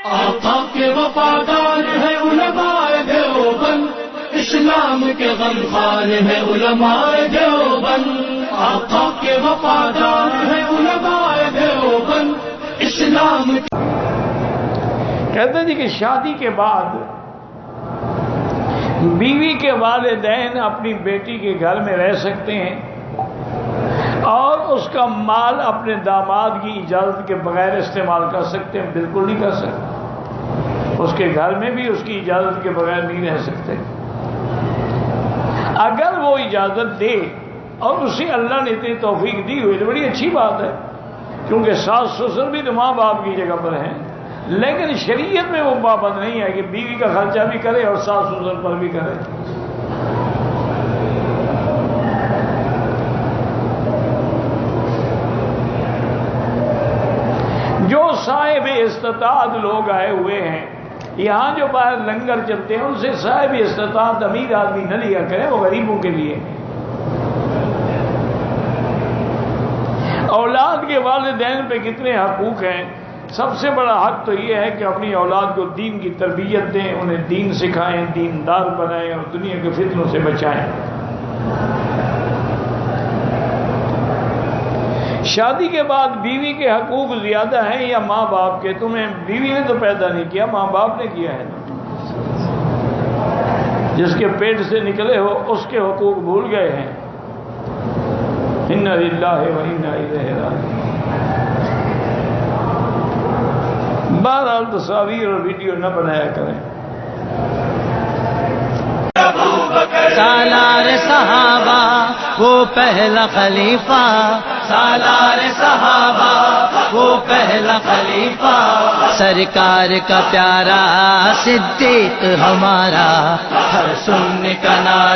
آقا کے وفادار ہے علماء دیوبند، اسلام کے غمخوار ہے علماء دیوبند، آقا کے وفادار ہے علماء دیوبند، اسلام کہتے جی کہ شادی کے بعد بیوی کے والدین اپنی بیٹی کے گھر میں رہ سکتے ہیں اور اس کا مال اپنے داماد کی اجازت کے بغیر استعمال کر سکتے ہیں؟ بالکل نہیں کر سکتے. اس کے گھر میں بھی اس کی اجازت کے بغیر نہیں رہ سکتے. اگر وہ اجازت دے اور اسے اللہ نے اتنی توفیق دی ہوئی تو بڑی اچھی بات ہے، کیونکہ ساس سسر بھی تو ماں باپ کی جگہ پر ہیں. لیکن شریعت میں وہ پابند نہیں ہے کہ بیوی کا خرچہ بھی کرے اور ساس سسر پر بھی کرے. جو صاحب استطاعت لوگ آئے ہوئے ہیں، یہاں جو باہر لنگر چلتے ہیں ان سے صاحب استطاعت امیر آدمی نہ لیا کریں، وہ غریبوں کے لیے. اولاد کے والدین پہ کتنے حقوق ہیں؟ سب سے بڑا حق تو یہ ہے کہ اپنی اولاد کو دین کی تربیت دیں، انہیں دین سکھائیں، دیندار بنائیں اور دنیا کے فتنوں سے بچائیں. شادی کے بعد بیوی کے حقوق زیادہ ہیں یا ماں باپ کے؟ تمہیں بیوی نے تو پیدا نہیں کیا، ماں باپ نے کیا ہے. جس کے پیٹ سے نکلے ہو اس کے حقوق بھول گئے ہیں. انا للہ و انا الیہ راجعون. بہرحال تصاویر اور ویڈیو نہ بنایا کریں. سالار صحابہ وہ پہلا خلیفہ، سالار صحابہ وہ پہلا خلیفہ، سرکار کا پیارا صدیق ہمارا، ہر سننے کا نعرہ